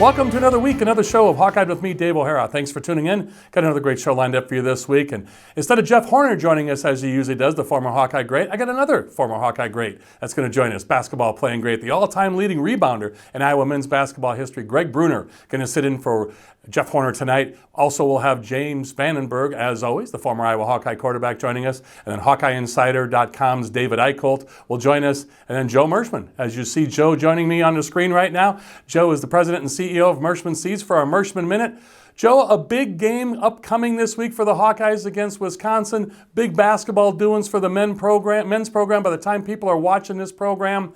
Welcome to another week, another show of Hawkeyed with me, Dave O'Hara. Thanks for tuning in. Got another great show lined up for you this week. And instead of Jeff Horner joining us as he usually does, the former Hawkeye great, I got another former Hawkeye great that's going to join us. Basketball playing great, the all-time leading rebounder in Iowa men's basketball history, Geg Brunner, going to sit in for Jeff Horner tonight. Also, we'll have James Vandenberg, as always, the former Iowa Hawkeye quarterback, joining us. And then HawkeyeInsider.com's David Eicholt will join us. And then Joe Mershman. As you see Joe joining me on the screen right now, Joe is the president and CEO of Mershman Seeds for our Mershman Minute. Joe, a big game upcoming this week for the Hawkeyes against Wisconsin. Big basketball doings for the men's program. By the time people are watching this program,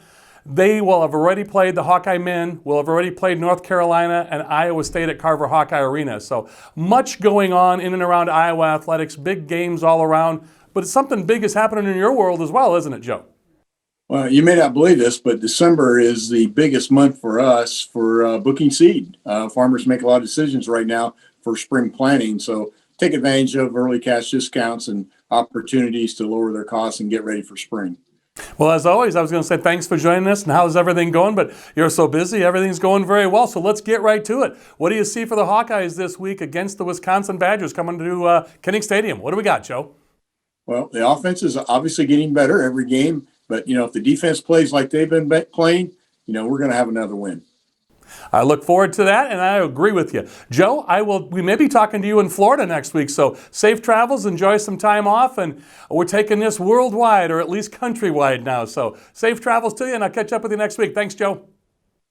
they will have already played, the Hawkeye men will have already played North Carolina and Iowa State at Carver Hawkeye Arena. So much going on in and around Iowa athletics, big games all around. But something big is happening in your world as well, isn't it, Joe? Well, you may not believe this, but December is the biggest month for us for booking seed. Farmers make a lot of decisions right now for spring planting. So take advantage of early cash discounts and opportunities to lower their costs and get ready for spring. Well, as always, I was going to say thanks for joining us and how's everything going, but you're so busy, everything's going very well, so let's get right to it. What do you see for the Hawkeyes this week against the Wisconsin Badgers coming to Kinnick Stadium? What do we got, Joe? Well, the offense is obviously getting better every game, but, if the defense plays like they've been playing, we're going to have another win. I look forward to that, and I agree with you. Joe, we may be talking to you in Florida next week, so safe travels, enjoy some time off, and we're taking this worldwide, or at least countrywide now. So safe travels to you, and I'll catch up with you next week. Thanks, Joe.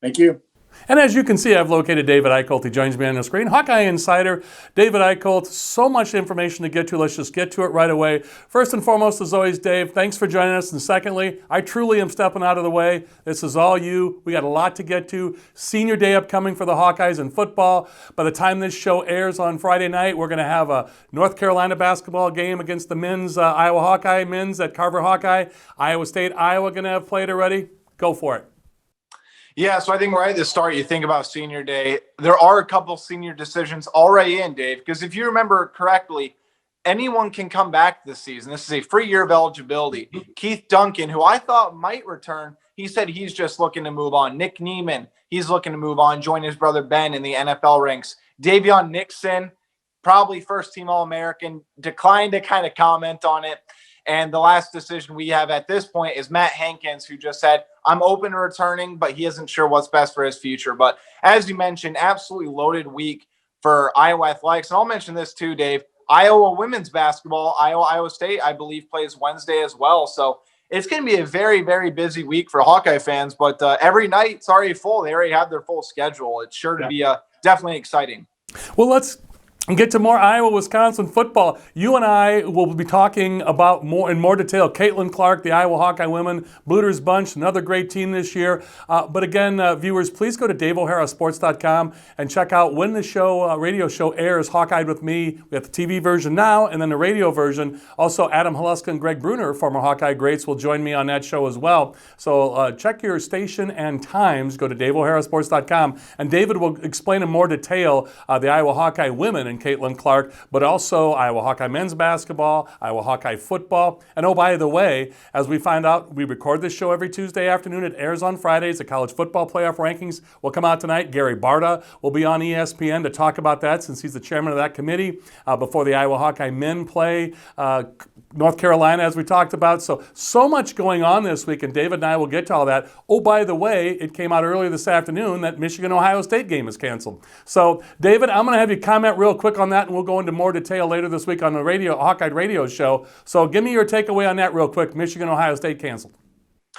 Thank you. And as you can see, I've located David Eicholt. He joins me on the screen. Hawkeye Insider, David Eicholt. So much information to get to. Let's just get to it right away. First and foremost, as always, Dave, thanks for joining us. And secondly, I truly am stepping out of the way. This is all you. We got a lot to get to. Senior day upcoming for the Hawkeyes in football. By the time this show airs on Friday night, we're going to have a North Carolina basketball game against the men's Iowa Hawkeye men's at Carver Hawkeye. Iowa State, Iowa going to have played already. Go for it. Yeah, so I think right at the start, you think about senior day. There are a couple senior decisions already in, Dave, because if you remember correctly, anyone can come back this season. This is a free year of eligibility. Keith Duncan, who I thought might return, he said he's just looking to move on. Nick Neiman, he's looking to move on, join his brother Ben in the NFL ranks. Davion Nixon, probably first-team All-American, declined to kind of comment on it. And the last decision we have at this point is Matt Hankins, who just said, I'm open to returning, but he isn't sure what's best for his future. But as you mentioned, absolutely loaded week for Iowa athletics. And I'll mention this too, Dave. Iowa women's basketball, Iowa State, I believe, plays Wednesday as well. So it's going to be a very, very busy week for Hawkeye fans. But every night, it's already full. They already have their full schedule. It's sure to be definitely exciting. Well, let's get to more Iowa-Wisconsin football. You and I will be talking about in more detail. Caitlin Clark, the Iowa Hawkeye women, Bluter's Bunch, another great team this year. But again, viewers, please go to DaveO'HaraSports.com and check out when the show, radio show airs, Hawkeyed with me. We have the TV version now and then the radio version. Also, Adam Haluska and Geg Brunner, former Hawkeye greats, will join me on that show as well. So check your station and times. Go to DaveO'HaraSports.com. And David will explain in more detail the Iowa Hawkeye women and Caitlin Clark, but also Iowa Hawkeye men's basketball, Iowa Hawkeye football. And oh, by the way, as we find out, we record this show every Tuesday afternoon. It airs on Fridays. The college football playoff rankings will come out tonight. Gary Barta will be on ESPN to talk about that since he's the chairman of that committee before the Iowa Hawkeye men play North Carolina, as we talked about. So much going on this week, and David and I will get to all that. Oh, by the way, it came out earlier this afternoon that Michigan-Ohio State game is canceled. So, David, I'm going to have you comment real quick on that, and we'll go into more detail later this week on the Hawkeye radio show. So give me your takeaway on that real quick. Michigan-Ohio State canceled.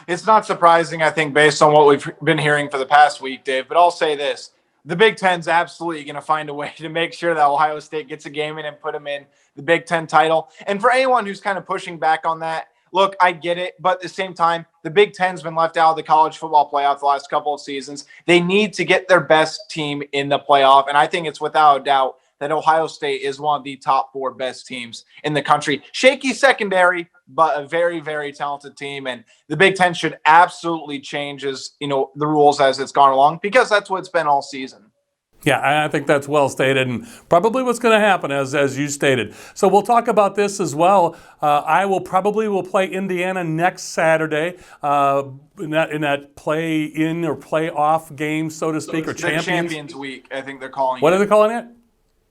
It's not surprising, I think, based on what we've been hearing for the past week, Dave. But I'll say this. The Big Ten's absolutely going to find a way to make sure that Ohio State gets a game in and put them in the Big Ten title. And for anyone who's kind of pushing back on that, look, I get it. But at the same time, the Big Ten's been left out of the college football playoff the last couple of seasons. They need to get their best team in the playoff. And I think it's without a doubt that Ohio State is one of the top 4 best teams in the country. Shaky secondary, but a very, very talented team. And the Big Ten should absolutely change the rules as it's gone along, because that's what it's been all season. Yeah, I think that's well stated, and probably what's going to happen, as you stated. So we'll talk about this as well. Iowa probably will play Indiana next Saturday in that play-in or play-off game, so to speak, So or it's the Champions Week, I think they're calling What it. are they calling it?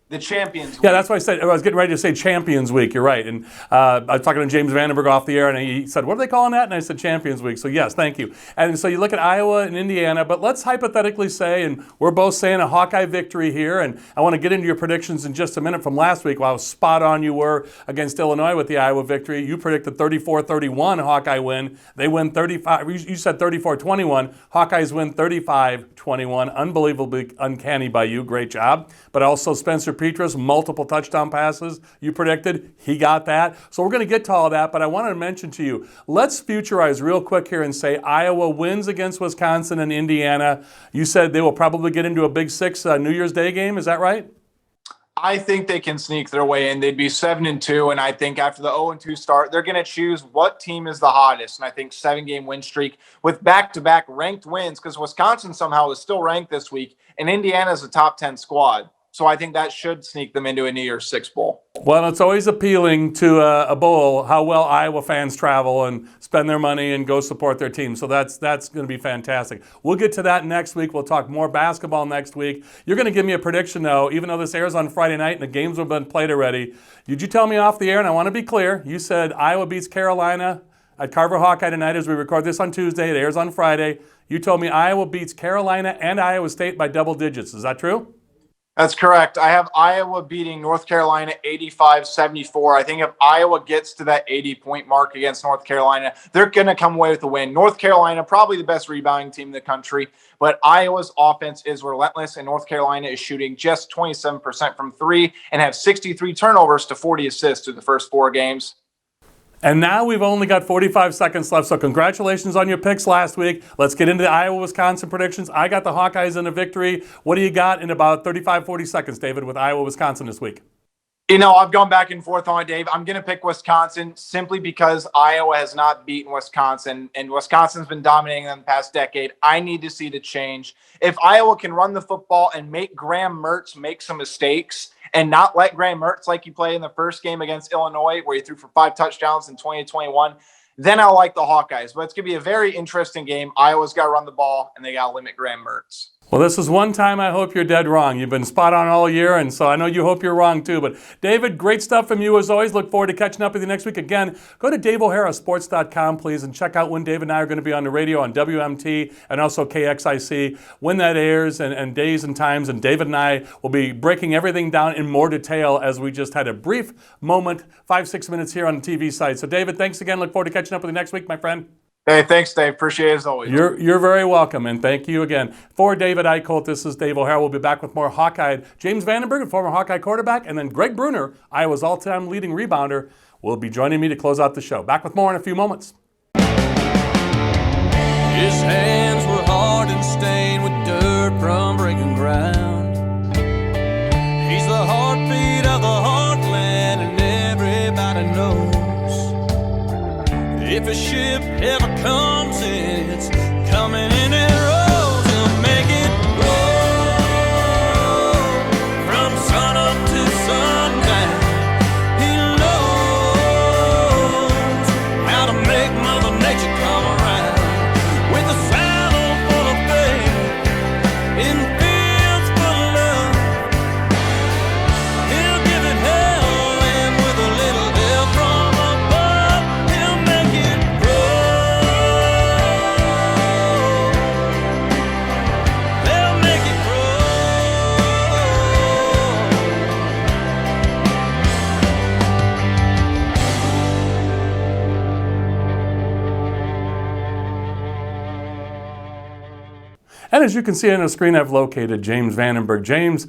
The Champions Week. Yeah, that's what I said. I was getting ready to say Champions Week. You're right. And I was talking to James Vandenberg off the air, and he said, what are they calling that? And I said Champions Week. So, yes, thank you. And so you look at Iowa and Indiana, but let's hypothetically say, and we're both saying a Hawkeye victory here, and I want to get into your predictions in just a minute from last week, how spot on you were against Illinois with the Iowa victory. You predicted 34-31 Hawkeye win. They win 35. You said 34-21. Hawkeyes win 35-21. Unbelievably uncanny by you. Great job. But also Spencer Petras, multiple touchdown passes you predicted. He got that. So we're going to get to all that, but I wanted to mention to you, let's futurize real quick here and say Iowa wins against Wisconsin and Indiana. You said they will probably get into a Big Six New Year's Day game. Is that right? I think they can sneak their way in. They'd be 7-2, and I think after the 0-2 start, they're going to choose what team is the hottest. And I think 7-game win streak with back-to-back ranked wins, because Wisconsin somehow is still ranked this week, and Indiana is a top 10 squad. So I think that should sneak them into a New Year's Six bowl. Well, it's always appealing to a bowl how well Iowa fans travel and spend their money and go support their team. So that's going to be fantastic. We'll get to that next week. We'll talk more basketball next week. You're going to give me a prediction, though, even though this airs on Friday night and the games have been played already. Did you tell me off the air, and I want to be clear, you said Iowa beats Carolina at Carver Hawkeye tonight as we record this on Tuesday. It airs on Friday. You told me Iowa beats Carolina and Iowa State by double digits. Is that true? That's correct. I have Iowa beating North Carolina 85-74. I think if Iowa gets to that 80-point mark against North Carolina, they're going to come away with a win. North Carolina, probably the best rebounding team in the country, but Iowa's offense is relentless, and North Carolina is shooting just 27% from three and have 63 turnovers to 40 assists through the first 4 games. And now we've only got 45 seconds left, so congratulations on your picks last week. Let's get into the Iowa-Wisconsin predictions. I got the Hawkeyes in a victory. What do you got in about 35, 40 seconds, David, with Iowa-Wisconsin this week? You know, I've gone back and forth on it, Dave. I'm going to pick Wisconsin simply because Iowa has not beaten Wisconsin, and Wisconsin's been dominating them the past decade. I need to see the change. If Iowa can run the football and make Graham Mertz make some mistakes and not let Graham Mertz like he played in the first game against Illinois where he threw for 5 touchdowns in 2021, then I'll like the Hawkeyes. But it's going to be a very interesting game. Iowa's got to run the ball, and they got to limit Graham Mertz. Well, this is one time I hope you're dead wrong. You've been spot on all year, and so I know you hope you're wrong too. But David, great stuff from you as always. Look forward to catching up with you next week. Again, go to DaveO'HaraSports.com, please, and check out when Dave and I are going to be on the radio on WMT and also KXIC, when that airs and days and times. And David and I will be breaking everything down in more detail as we just had a brief moment, 5-6 minutes here on the TV side. So David, thanks again. Look forward to catching up with you next week, my friend. Hey, thanks, Dave. Appreciate it as always. You're very welcome, and thank you again. For David Eicholt, this is Dave O'Hara. We'll be back with more Hawkeye. James Vandenberg, a former Hawkeye quarterback, and then Geg Brunner, Iowa's all-time leading rebounder, will be joining me to close out the show. Back with more in a few moments. His hands were hard and stained with dirt from breaking ground. He's the heartbeat of the heartland, and everybody knows. If a ship ever comes in, it's coming in and rolls. He'll make it roll from sun up to sundown. He knows how to make Mother Nature come around with a saddle full of faith in fields full of love. He'll give it hell, and with a little help from above, he'll make it they'll make it grow. And as you can see on the screen, I've located James Vandenberg. James,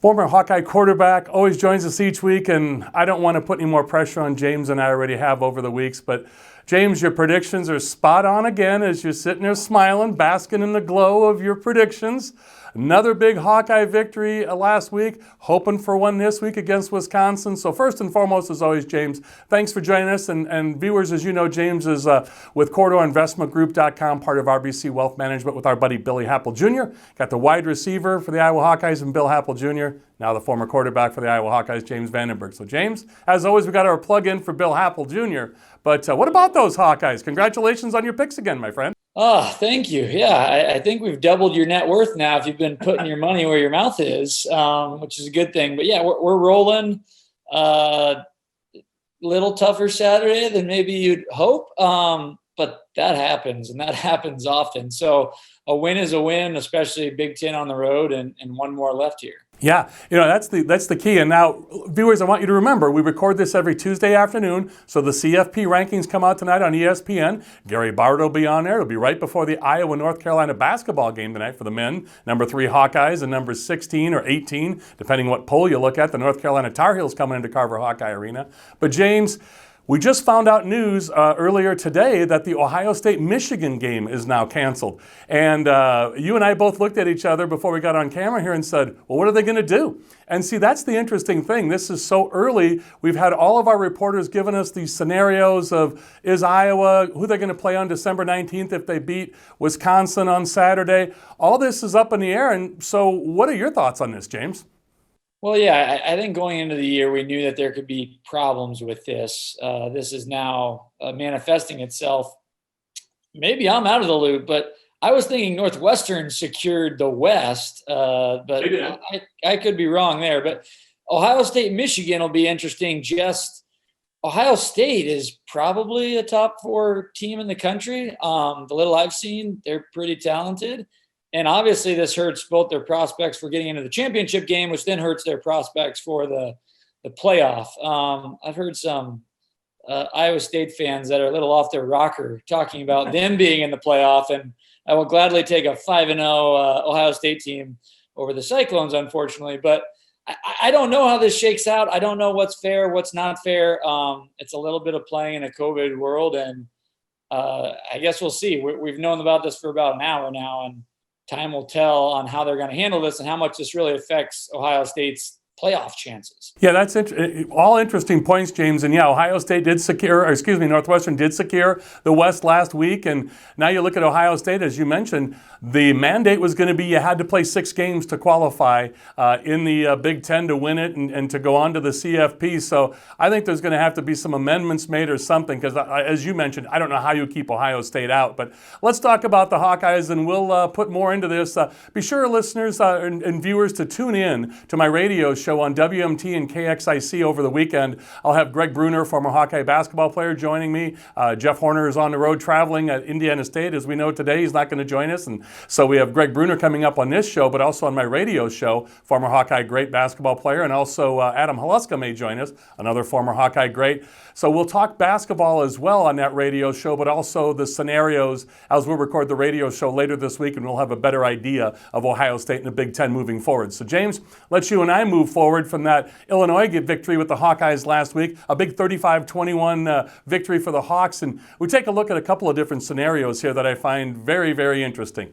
former Hawkeye quarterback, always joins us each week, and I don't want to put any more pressure on James than I already have over the weeks, but James, your predictions are spot on again as you're sitting there smiling, basking in the glow of your predictions. Another big Hawkeye victory last week, hoping for one this week against Wisconsin. So first and foremost, as always, James, thanks for joining us. And viewers, as you know, James is with CorridorInvestmentGroup.com, part of RBC Wealth Management with our buddy Billy Happel Jr. Got the wide receiver for the Iowa Hawkeyes and Bill Happel Jr., now the former quarterback for the Iowa Hawkeyes, James Vandenberg. So James, as always, we got our plug in for Bill Happel Jr. But what about those Hawkeyes? Congratulations on your picks again, my friend. Oh, thank you. Yeah, I think we've doubled your net worth now if you've been putting your money where your mouth is, which is a good thing. But yeah, we're rolling. Little tougher Saturday than maybe you'd hope, but that happens, and that happens often. So a win is a win, especially Big Ten on the road, and one more left here. Yeah, that's the key. And now, viewers, I want you to remember, we record this every Tuesday afternoon, so the CFP rankings come out tonight on ESPN. Gary Bard will be on there. It'll be right before the Iowa-North Carolina basketball game tonight for the men. Number 3 Hawkeyes and number 16 or 18, depending what poll you look at. The North Carolina Tar Heels coming into Carver Hawkeye Arena. But James, we just found out news earlier today that the Ohio State-Michigan game is now canceled. And you and I both looked at each other before we got on camera here and said, well, what are they going to do? And see, that's the interesting thing. This is so early. We've had all of our reporters giving us these scenarios of, is Iowa, who they're going to play on December 19th if they beat Wisconsin on Saturday. All this is up in the air. And so what are your thoughts on this, James? Well, yeah, I think going into the year, we knew that there could be problems with this. This is now manifesting itself. Maybe I'm out of the loop, but I was thinking Northwestern secured the West, but I could be wrong there. But Ohio State, Michigan will be interesting. Just Ohio State is probably a top 4 team in the country. The little I've seen, they're pretty talented. And obviously this hurts both their prospects for getting into the championship game, which then hurts their prospects for the playoff. I've heard some Iowa State fans that are a little off their rocker talking about them being in the playoff, and I will gladly take a 5-0 Ohio State team over the Cyclones, unfortunately. But I don't know how this shakes out. I don't know what's fair, what's not fair. It's a little bit of playing in a COVID world, and I guess we'll see. We've known about this for about an hour now, and time will tell on how they're going to handle this and how much this really affects Ohio State's playoff chances. Yeah, that's all interesting points, James. And yeah, Ohio State did Northwestern did secure the West last week. And now you look at Ohio State, as you mentioned, the mandate was going to be you had to play 6 games to qualify in the Big Ten to win it and to go on to the CFP. So I think there's going to have to be some amendments made or something because, as you mentioned, I don't know how you keep Ohio State out. But let's talk about the Hawkeyes, and we'll put more into this. Be sure, listeners and viewers, to tune in to my radio show on WMT and KXIC over the weekend. I'll have Geg Brunner, former Hawkeye basketball player, joining me. Jeff Horner is on the road traveling at Indiana State. As we know today, he's not going to join us. And so we have Geg Brunner coming up on this show, but also on my radio show, former Hawkeye great basketball player. And also Adam Haluska may join us, another former Hawkeye great. So we'll talk basketball as well on that radio show, but also the scenarios as we'll record the radio show later this week, and we'll have a better idea of Ohio State and the Big Ten moving forward. So James, let's you and I move forward from that Illinois victory with the Hawkeyes last week, a big 35-21 victory for the Hawks. And we take a look at a couple of different scenarios here that I find very, very interesting.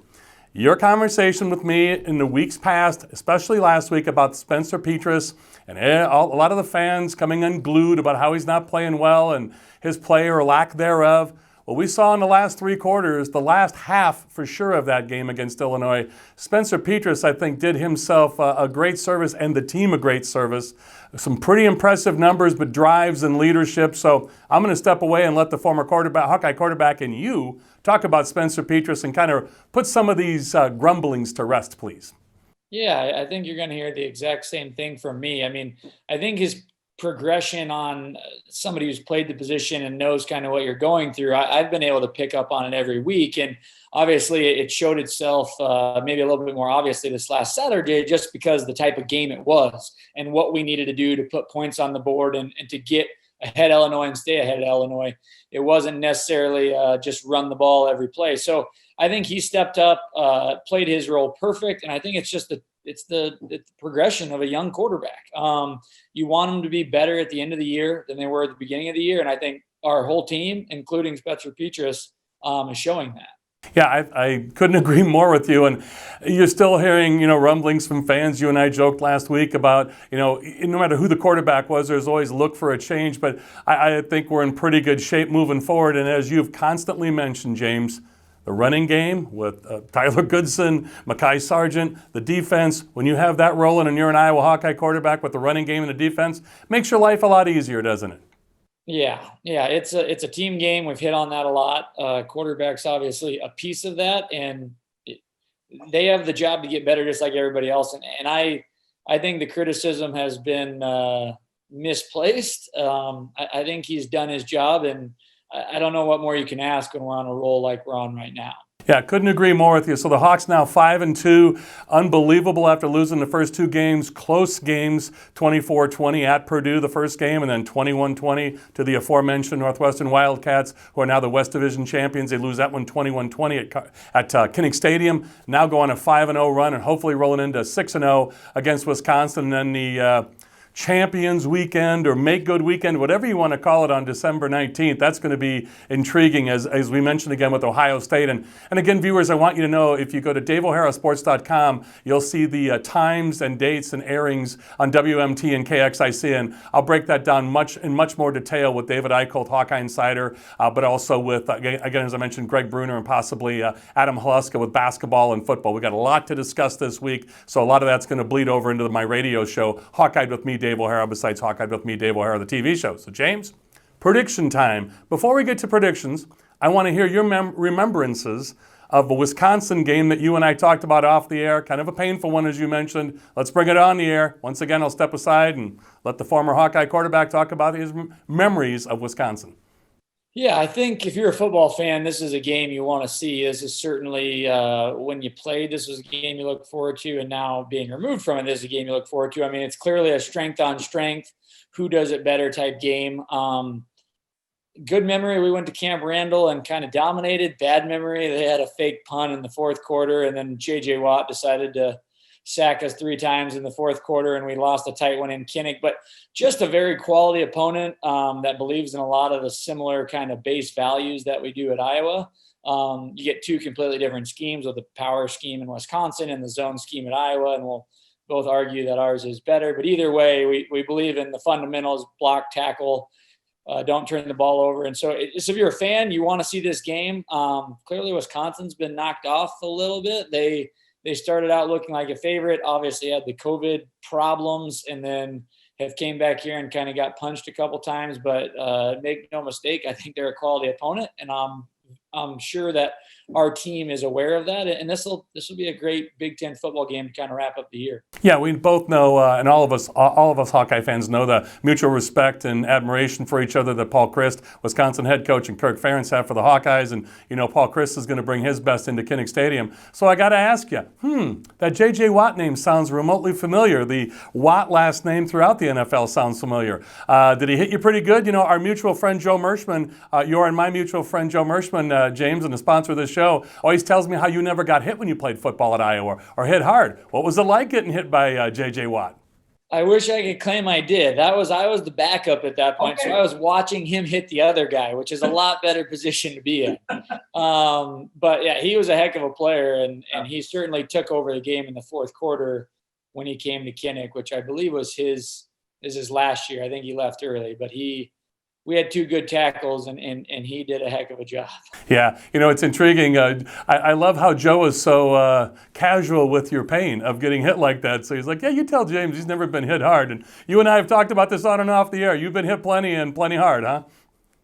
Your conversation with me in the weeks past, especially last week, about Spencer Petras and a lot of the fans coming unglued about how he's not playing well and his play or lack thereof. Well, we saw in the last 3 quarters, the last half for sure of that game against Illinois, Spencer Petras, I think, did himself a great service and the team a great service. Some pretty impressive numbers, but drives and leadership. So I'm going to step away and let the former Hawkeye quarterback and you talk about Spencer Petras and kind of put some of these grumblings to rest, please. Yeah, I think you're going to hear the exact same thing from me. I mean, I think his progression on somebody who's played the position and knows kind of what you're going through, I've been able to pick up on it every week. And obviously it showed itself maybe a little bit more obviously this last Saturday, just because the type of game it was and what we needed to do to put points on the board and to get ahead Illinois and stay ahead of Illinois. It wasn't necessarily just run the ball every play. So I think he stepped up, played his role perfect. And I think it's just it's the progression of a young quarterback. You want them to be better at the end of the year than they were at the beginning of the year. And I think our whole team, including Spencer Petras, is showing that. Yeah, I couldn't agree more with you. And you're still hearing, rumblings from fans. You and I joked last week about, no matter who the quarterback was, there's always look for a change. But I think we're in pretty good shape moving forward. And as you've constantly mentioned, James, the running game with Tyler Goodson, Mekhi Sargent, the defense, when you have that rolling and you're an Iowa Hawkeye quarterback with the running game and the defense, makes your life a lot easier, doesn't it? Yeah, it's a team game. We've hit on that a lot. Quarterback's obviously a piece of that, and they have the job to get better just like everybody else. And I think the criticism has been misplaced. I think he's done his job, and I don't know what more you can ask when we're on a roll like we're on right now. Yeah, couldn't agree more with you. So the Hawks now 5-2, unbelievable after losing the first two games, close games, 24-20 at Purdue the first game, and then 21-20 to the aforementioned Northwestern Wildcats, who are now the West Division champions. They lose that one 21-20 at Kinnick Stadium. Now go on a 5-0 run and hopefully rolling into 6-0 against Wisconsin. And then the Champions Weekend or Make Good Weekend, whatever you want to call it, on December 19th. That's going to be intriguing, as we mentioned again with Ohio State. And again, viewers, I want you to know, if you go to DaveO'HaraSports.com, you'll see the times and dates and airings on WMT and KXIC. And I'll break that down in much more detail with David Eicholt, Hawkeye Insider, but also with, again, as I mentioned, Geg Brunner and possibly Adam Haluska with basketball and football. We've got a lot to discuss this week, so a lot of that's going to bleed over into my radio show, Hawkeyed with me, Dave O'Hara, besides Hawkeyed with me, Dave O'Hara, the TV show. So, James, prediction time. Before we get to predictions, I want to hear your remembrances of the Wisconsin game that you and I talked about off the air. Kind of a painful one, as you mentioned. Let's bring it on the air. Once again, I'll step aside and let the former Hawkeye quarterback talk about his memories of Wisconsin. Yeah, I think if you're a football fan, this is a game you want to see. This is certainly when you played, this was a game you look forward to, and now being removed from it, this is a game you look forward to. I mean, it's clearly a strength on strength, who does it better type game. Good memory, we went to Camp Randall and kind of dominated. Bad memory, they had a fake punt in the fourth quarter, and then J.J. Watt decided to sack us 3 times in the fourth quarter, and we lost a tight one in Kinnick. But just a very quality opponent that believes in a lot of the similar kind of base values that we do at Iowa. You get 2 completely different schemes, with the power scheme in Wisconsin and the zone scheme at Iowa, and we'll both argue that ours is better. But either way, we believe in the fundamentals: block, tackle, don't turn the ball over. And so if you're a fan, you want to see this game. Clearly Wisconsin's been knocked off a little bit. They started out looking like a favorite, obviously had the COVID problems, and then have came back here and kind of got punched a couple times. But make no mistake, I think they're a quality opponent, and I'm sure that our team is aware of that. And this will be a great Big Ten football game to kind of wrap up the year. Yeah, we both know, and all of us Hawkeye fans know, the mutual respect and admiration for each other that Paul Chryst, Wisconsin head coach, and Kirk Ferentz have for the Hawkeyes. And, Paul Chryst is going to bring his best into Kinnick Stadium. So I got to ask you, that J.J. Watt name sounds remotely familiar. The Watt last name throughout the NFL sounds familiar. Did he hit you pretty good? Our mutual friend Joe Mershman, your and my mutual friend Joe Mershman, James, and the sponsor of this show, always tells me how you never got hit when you played football at Iowa, or hit hard. What was it like getting hit by J.J. Watt? I wish I could claim I did. I was the backup at that point, okay. So I was watching him hit the other guy, which is a lot better position to be in. But yeah, he was a heck of a player, and he certainly took over the game in the fourth quarter when he came to Kinnick, which I believe was his last year. I think he left early, but we had 2 good tackles, and he did a heck of a job. Yeah, it's intriguing. I love how Joe is so casual with your pain of getting hit like that. So he's like, yeah, you tell James he's never been hit hard. And you and I have talked about this on and off the air. You've been hit plenty and plenty hard, huh?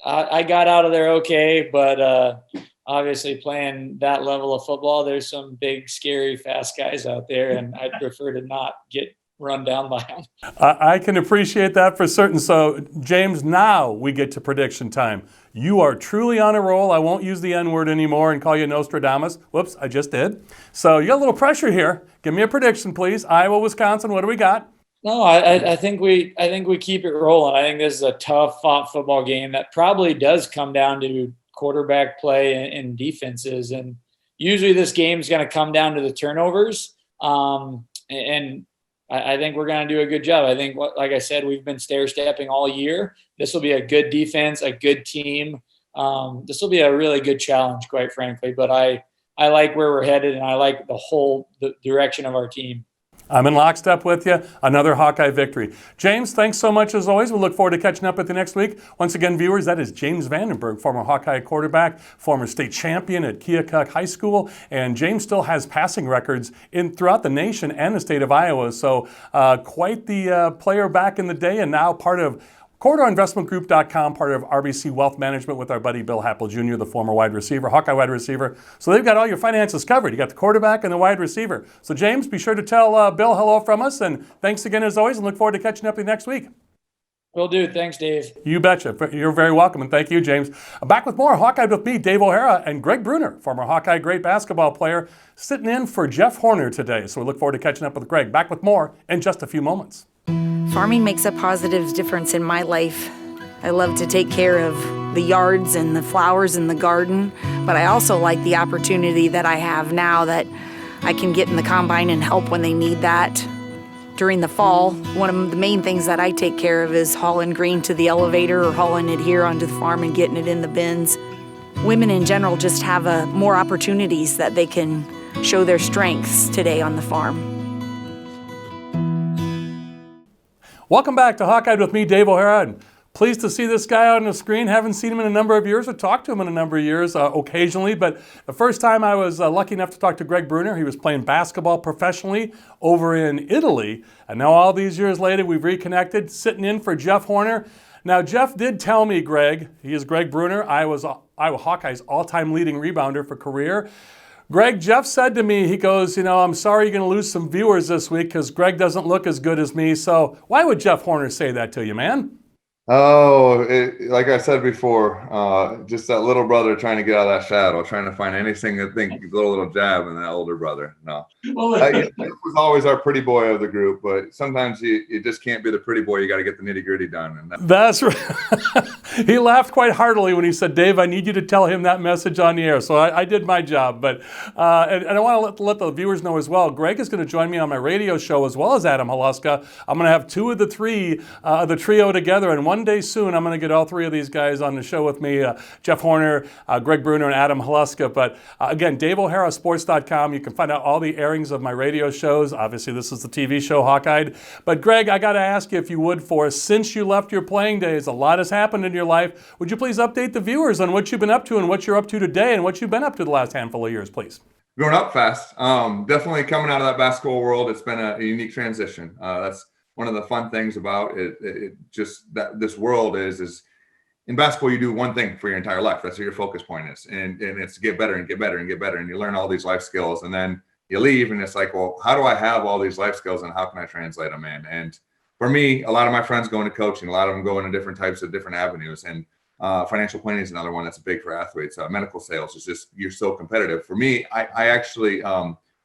I got out of there okay, but obviously playing that level of football, there's some big, scary, fast guys out there, and I'd prefer to not get run down by him. I can appreciate that for certain. So, James, now we get to prediction time. You are truly on a roll. I won't use the N-word anymore and call you Nostradamus. Whoops, I just did. So you got a little pressure here. Give me a prediction, please. Iowa, Wisconsin, what do we got? No, I think we keep it rolling. I think this is a tough fought football game that probably does come down to quarterback play and defenses. And usually this game is going to come down to the turnovers. And I think we're going to do a good job. I think, like I said, we've been stair-stepping all year. This will be a good defense, a good team. This will be a really good challenge, quite frankly. But I I like where we're headed, and I like the direction of our team. I'm in lockstep with you. Another Hawkeye victory. James, thanks so much as always. We'll look forward to catching up with you next week. Once again, viewers, that is James Vandenberg, former Hawkeye quarterback, former state champion at Keokuk High School, and James still has passing records throughout the nation and the state of Iowa. So quite the player back in the day, and now part of CorridorInvestmentGroup.com, part of RBC Wealth Management with our buddy Bill Happel Jr., the former wide receiver, Hawkeye wide receiver. So they've got all your finances covered. You got the quarterback and the wide receiver. So James, be sure to tell Bill hello from us, and thanks again as always, and look forward to catching up with you next week. Will do. Thanks, Dave. You betcha. You're very welcome, and thank you, James. Back with more Hawkeye with me, Dave O'Hara, and Geg Brunner, former Hawkeye great basketball player, sitting in for Jeff Horner today. So we look forward to catching up with Greg. Back with more in just a few moments. Farming makes a positive difference in my life. I love to take care of the yards and the flowers in the garden, but I also like the opportunity that I have now that I can get in the combine and help when they need that. During the fall, one of the main things that I take care of is hauling grain to the elevator or hauling it here onto the farm and getting it in the bins. Women in general just have more opportunities that they can show their strengths today on the farm. Welcome back to Hawkeye with me, Dave O'Hara. And pleased to see this guy on the screen. Haven't seen him in a number of years. I've talked to him in a number of years occasionally, but the first time I was lucky enough to talk to Geg Brunner, he was playing basketball professionnally over in Italy. And now all these years later, we've reconnected, sitting in for Jeff Horner. Now, Jeff did tell me, Greg, he is Geg Brunner, Iowa Hawkeye's all-time leading rebounder for career. Greg, Jeff said to me, he goes, I'm sorry you're going to lose some viewers this week because Greg doesn't look as good as me. So why would Jeff Horner say that to you, man? Oh, like I said before, just that little brother trying to get out of that shadow, trying to find anything that think little jab in that older brother. No, he was always our pretty boy of the group, but sometimes you just can't be the pretty boy. You got to get the nitty gritty done. And that's right. He laughed quite heartily when he said, "Dave, I need you to tell him that message on the air." So I did my job, but and I want to let the viewers know as well. Greg is going to join me on my radio show as well as Adam Haluska. I'm going to have two of the three, the trio together, and one day soon, I'm going to get all three of these guys on the show with me, Jeff Horner, Geg Brunner, and Adam Haluska. But again, DaveO'HaraSports.com. You can find out all the airings of my radio shows. Obviously, this is the TV show, Hawkeyed. But Greg, I got to ask you if you would for us, since you left your playing days, a lot has happened in your life. Would you please update the viewers on what you've been up to and what you're up to today and what you've been up to the last handful of years, please? Growing up fast. Definitely coming out of that basketball world, it's been a unique transition. That's one of the fun things about it just that this world is in basketball, you do one thing for your entire life. That's what your focus point is. And it's to get better and get better and get better. And you learn all these life skills, and then you leave and it's like, well, how do I have all these life skills and how can I translate them in? And for me, a lot of my friends go into coaching, a lot of them go into different types of different avenues. And financial planning is another one that's big for athletes. Medical sales is just, you're so competitive. For me, I actually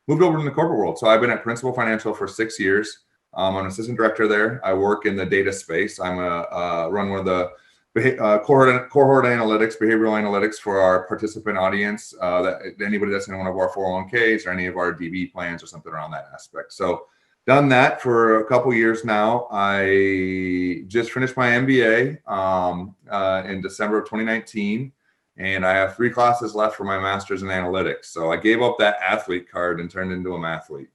moved over to the corporate world. So I've been at Principal Financial for 6 years. I'm an assistant director there. I work in the data space. I'm run one of the cohort analytics, behavioral analytics for our participant audience, that anybody that's in one of our 401ks or any of our DB plans or something around that aspect. So done that for a couple years now. I just finished my MBA in December of 2019, and I have 3 classes left for my master's in analytics. So I gave up that athlete card and turned into a mathlete.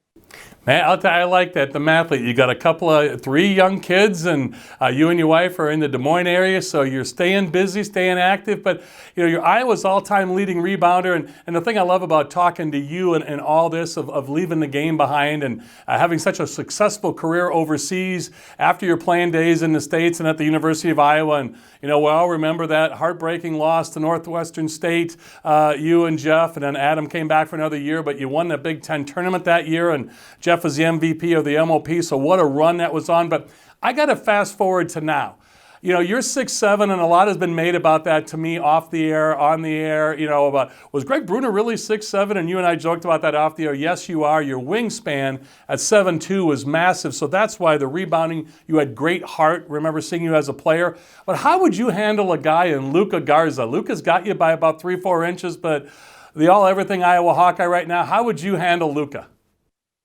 Man, I'll tell you, I like that, the mathlete. You got 3 young kids, and you and your wife are in the Des Moines area, so you're staying busy, staying active. But you're Iowa's all-time leading rebounder, and the thing I love about talking to you and all this of leaving the game behind and having such a successful career overseas after your playing days in the States and at the University of Iowa, and we all remember that heartbreaking loss to Northwestern State, you and Jeff, and then Adam came back for another year, but you won the Big Ten tournament that year, and Jeff was the MVP of the MOP, so what a run that was on. But I got to fast forward to now. You're 6'7", and a lot has been made about that to me off the air, on the air, about, was Geg Brunner really 6'7"? And you and I joked about that off the air. Yes, you are. Your wingspan at 7'2" was massive, so that's why the rebounding, you had great heart. Remember seeing you as a player. But how would you handle a guy in Luka Garza? Luka's got you by about 3-4 inches, but the all-everything Iowa Hawkeye right now, how would you handle Luka?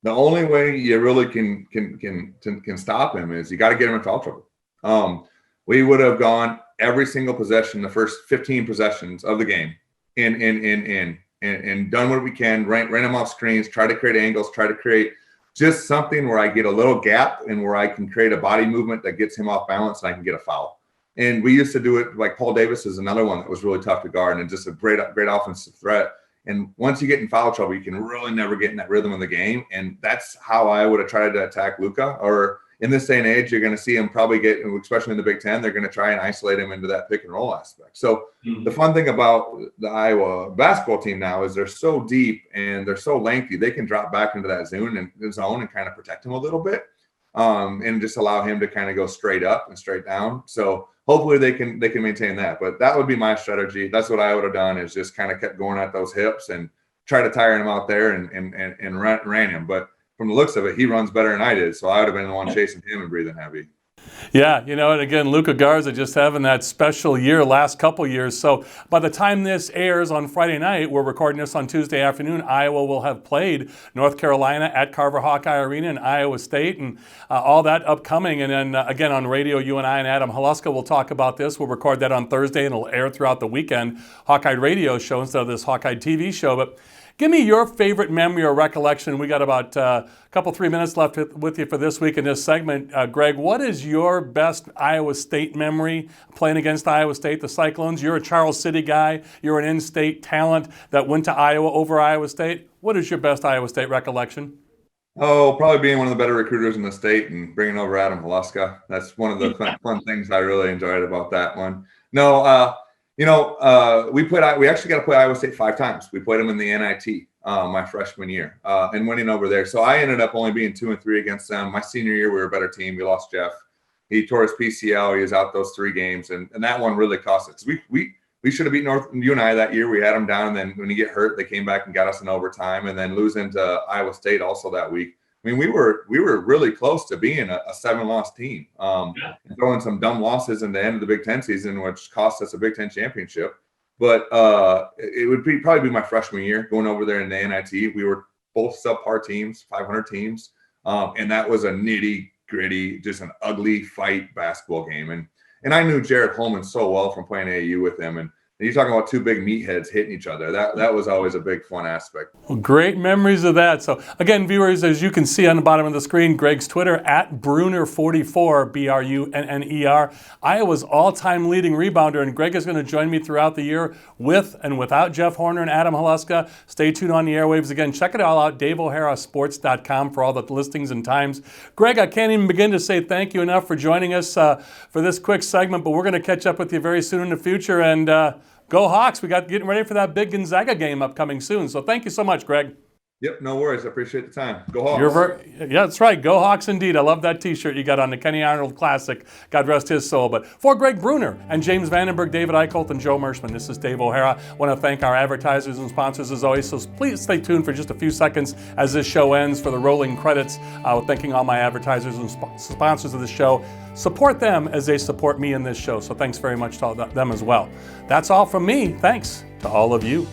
The only way you really can stop him is you got to get him in foul trouble. We would have gone every single possession, the first 15 possessions of the game, in. and done what we can, ran them off screens, try to create angles, try to create just something where I get a little gap and where I can create a body movement that gets him off balance and I can get a foul. And we used to do it, like Paul Davis is another one that was really tough to guard and just a great offensive threat. And once you get in foul trouble, you can really never get in that rhythm of the game. And that's how I would have tried to attack Luka. Or in this day and age, you're going to see him probably get, especially in the Big Ten, they're going to try and isolate him into that pick and roll aspect. So the fun thing about the Iowa basketball team now is they're so deep and they're so lengthy, they can drop back into that zone and kind of protect him a little bit, and just allow him to kind of go straight up and straight down. So hopefully they can maintain that. But that would be my strategy. That's what I would have done, is just kind of kept going at those hips and try to tire him out there and ran him. But from the looks of it, he runs better than I did. So I would have been the one chasing him and breathing heavy. Yeah, and again, Luka Garza just having that special year last couple years. So by the time this airs on Friday night, we're recording this on Tuesday afternoon, Iowa will have played North Carolina at Carver Hawkeye Arena in Iowa State, and all that upcoming. And then again on radio, you and I and Adam Haluska will talk about this. We'll record that on Thursday and it'll air throughout the weekend. Hawkeye radio show instead of this Hawkeye TV show. But give me your favorite memory or recollection. We got about a couple, 3 minutes left with you for this week in this segment. Greg, what is your best Iowa State memory playing against Iowa State, the Cyclones? You're a Charles City guy. You're an in-state talent that went to Iowa over Iowa State. What is your best Iowa State recollection? Oh, probably being one of the better recruiters in the state and bringing over Adam Haluska. That's one of the fun things I really enjoyed about that one. No, we actually got to play Iowa State 5 times. We played them in the NIT my freshman year and winning over there. So I ended up only being 2-3 against them. My senior year, we were a better team. We lost Jeff. He tore his PCL. He was out those 3 games, and that one really cost us. We should have beat North UNI that year. We had them down, and then when he get hurt, they came back and got us in overtime, and then losing to Iowa State also that week. I mean, we were really close to being a 7-loss team, throwing some dumb losses in the end of the Big Ten season, which cost us a Big Ten championship. But it would probably be my freshman year going over there in the NIT. We were both subpar teams, 500 teams, and that was a nitty-gritty, just an ugly fight basketball game. And I knew Jared Holman so well from playing AAU with him, and you're talking about 2 big meatheads hitting each other. That was always a big fun aspect. Well, great memories of that. So again, viewers, as you can see on the bottom of the screen, Greg's Twitter at Brunner44, Brunner, Iowa's all-time leading rebounder. And Greg is going to join me throughout the year with and without Jeff Horner and Adam Haluska. Stay tuned on the airwaves. Again, check it all out, DaveO'HaraSports.com for all the listings and times. Greg, I can't even begin to say thank you enough for joining us for this quick segment, but we're going to catch up with you very soon in the future. And go Hawks. We got getting ready for that big Gonzaga game upcoming soon. So thank you so much, Greg. Yep, no worries. I appreciate the time. Go Hawks. Yeah, that's right. Go Hawks indeed. I love that T-shirt you got on the Kenny Arnold Classic. God rest his soul. But for Geg Brunner and James Vandenberg, David Eichholt, and Joe Mershman, this is Dave O'Hara. I want to thank our advertisers and sponsors as always. So please stay tuned for just a few seconds as this show ends for the rolling credits. Thanking all my advertisers and sponsors of the show. Support them as they support me in this show. So thanks very much to all them as well. That's all from me. Thanks to all of you.